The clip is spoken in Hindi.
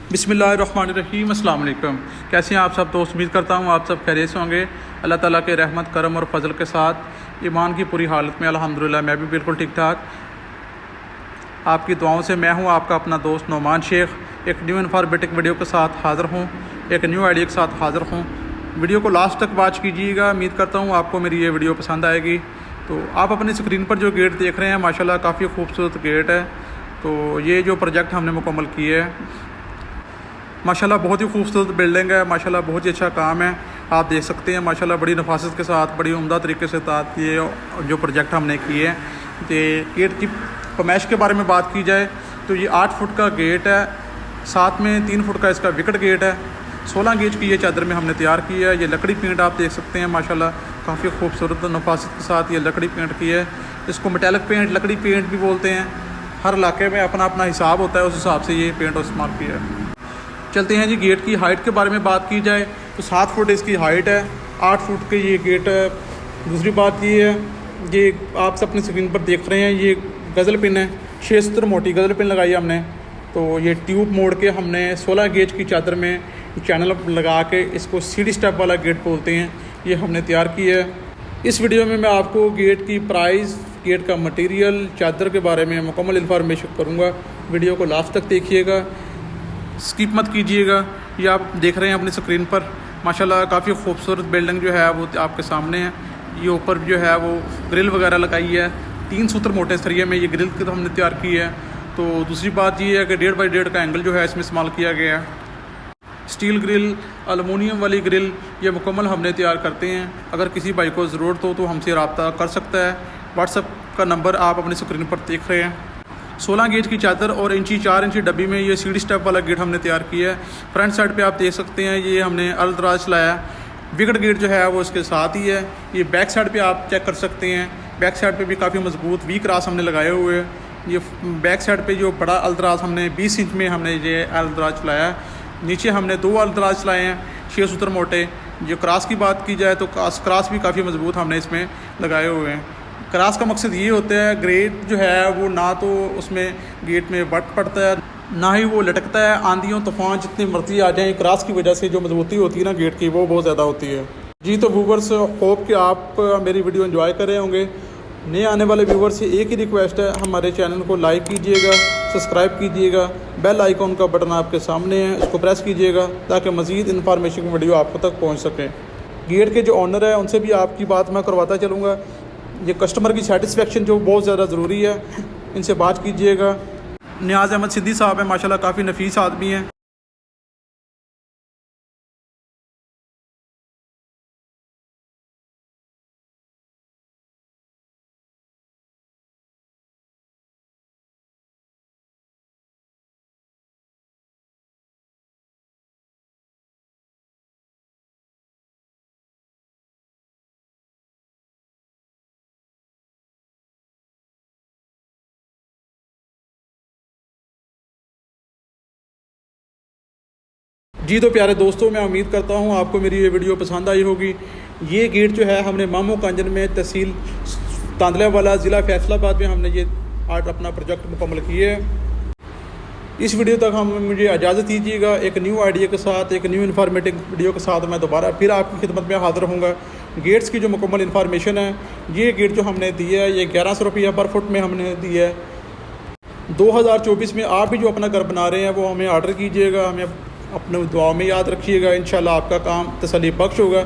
बिस्मिल्लाहिर्रहमानिर्रहीम, अस्सलाम वालेकुम। कैसे हैं आप सब दोस्त? उम्मीद करता हूँ आप सब खैरियत से होंगे। अल्लाह ताला के रहमत करम और फजल के साथ ईमान की पूरी हालत में अल्हम्दुलिल्लाह मैं भी बिल्कुल ठीक ठाक। आपकी दुआओं से मैं हूँ आपका अपना दोस्त नोमान शेख, एक न्यू इन्फॉर्मेटिव वीडियो के साथ हाज़िर हूँ, एक न्यू आइडिया के साथ हाज़िर हूँ। वीडियो को लास्ट तक वॉच कीजिएगा। उम्मीद करता हूँ आपको मेरी ये वीडियो पसंद आएगी। तो आप अपनी स्क्रीन पर जो गेट देख रहे हैं माशाल्लाह काफ़ी खूबसूरत गेट है। तो ये जो प्रोजेक्ट हमने मुकम्मल किया है माशाल्लाह बहुत ही खूबसूरत बिल्डिंग है, माशाल्लाह बहुत ही अच्छा काम है। आप देख सकते हैं माशाल्लाह बड़ी नफासत के साथ, बड़ी उम्दा तरीके से साथ ये जो प्रोजेक्ट हमने किए हैं। तो गेट की पमैश के बारे में बात की जाए तो ये 8 फुट का गेट है, साथ में 3 फुट का इसका विकेट गेट है। 16 गेज की ये चादर में हमने तैयार की है। ये लकड़ी पेंट आप देख सकते हैं माशाल्लाह काफ़ी खूबसूरत नफासत के साथ ये लकड़ी पेंट की है। इसको मेटेलिक पेंट, लकड़ी पेंट भी बोलते हैं। हर इलाके में अपना अपना हिसाब होता है, उस हिसाब से ये पेंट इस्तेमाल किया है। चलते हैं जी गेट की हाइट के बारे में बात की जाए तो 7 फुट इसकी हाइट है, 8 फुट के ये गेट है। दूसरी बात ये है, ये आप अपनी स्क्रीन पर देख रहे हैं ये गज़ल पिन है, 6 सतर मोटी गज़ल पिन लगाई है हमने। तो ये ट्यूब मोड़ के हमने 16 गेज की चादर में चैनल लगा के इसको सीढ़ी स्टेप वाला गेट बोलते हैं, ये हमने तैयार किया है। इस वीडियो में मैं आपको गेट की प्राइस, गेट का मटेरियल, चादर के बारे में मुकम्मल इन्फॉर्मेशन करूँगा। वीडियो को लास्ट तक देखिएगा, स्किप मत कीजिएगा। ये आप देख रहे हैं अपनी स्क्रीन पर माशाल्लाह काफ़ी खूबसूरत बिल्डिंग जो है वो आपके सामने है। ये ऊपर जो है वो ग्रिल वगैरह लगाई है, 3 सूत्र मोटे सरिये में ये ग्रिल तो हमने तैयार की है। तो दूसरी बात ये है कि 1.5 बाई 1.5 का एंगल जो है इसमें इस्तेमाल किया गया है। स्टील ग्रिल, अलुमिनियम वाली ग्रिल ये मुकम्मल हमने तैयार करते हैं। अगर किसी भाई को ज़रूरत हो तो हमसे रब्ता कर सकता है। व्हाट्सएप का नंबर आप अपनी स्क्रीन पर देख रहे हैं। 16 गेज की चादर और 4 इंची डब्बी में ये सीढ़ी स्टेप वाला गेट हमने तैयार किया है। फ्रंट साइड पे आप देख सकते हैं ये हमने अलदराज चलाया। विकेट गेट जो है वो इसके साथ ही है। ये बैक साइड पे आप चेक कर सकते हैं, बैक साइड पे भी काफ़ी मजबूत वी क्रॉस हमने लगाए हुए हैं। ये बैक साइड पे जो बड़ा अलदराज हमने 20 इंच में हमने ये अलदराज चलाया। नीचे हमने 2 अलदराज चलाए हैं 6 सूत्र मोटे। जो क्रॉस की बात की जाए तो क्रॉस भी काफ़ी मजबूत हमने इसमें लगाए हुए हैं। क्रॉस का मकसद ये होता है गेट जो है वो ना तो उसमें गेट में बट पड़ता है ना ही वो लटकता है। आंधियों तूफान जितनी मर्जी आ जाए, क्रॉस की वजह से जो मजबूती होती है ना गेट की वो बहुत ज़्यादा होती है जी। तो व्यूवर्स, होप कि आप मेरी वीडियो एंजॉय कर रहे होंगे। नए आने वाले व्यूवर से एक ही रिक्वेस्ट है, हमारे चैनल को लाइक कीजिएगा, सब्सक्राइब कीजिएगा, बेल आइकॉन का बटन आपके सामने है, उसको प्रेस कीजिएगा ताकि मज़ीद इन्फॉर्मेशन वीडियो आपको तक पहुँच सके। गेट के जो ऑनर है उनसे भी आपकी बात मैं करवाता चलूँगा। ये कस्टमर की सेटिस्फेक्शन जो बहुत ज़्यादा ज़रूरी है, इनसे बात कीजिएगा। नियाज़ अहमद सिद्दी साहब हैं, माशाल्लाह काफ़ी नफीस आदमी हैं। जी तो प्यारे दोस्तों, मैं उम्मीद करता हूँ आपको मेरी ये वीडियो पसंद आई होगी। ये गेट जो है हमने मामू कांजन में, तहसील तांदलावाला, ज़िला फैसलाबाद में हमने ये आर्ट अपना प्रोजेक्ट मुकम्मल किए है। इस वीडियो तक मुझे इजाज़त दीजिएगा। एक न्यू आइडिया के साथ, एक न्यू इन्फॉर्मेटिव वीडियो के साथ मैं दोबारा फिर आपकी खिदमत में हाज़िर होऊंगा। गेट्स की जो मुकम्मल इन्फॉर्मेशन है, ये गेट जो हमने दिया है ये 1100 रुपया पर फुट में हमने दिया है। 2024 में आप भी जो अपना घर बना रहे हैं वो हमें ऑर्डर कीजिएगा, हमें अपने दुआ में याद रखिएगा। इंशाल्लाह आपका काम तसल्ली बख्श होगा।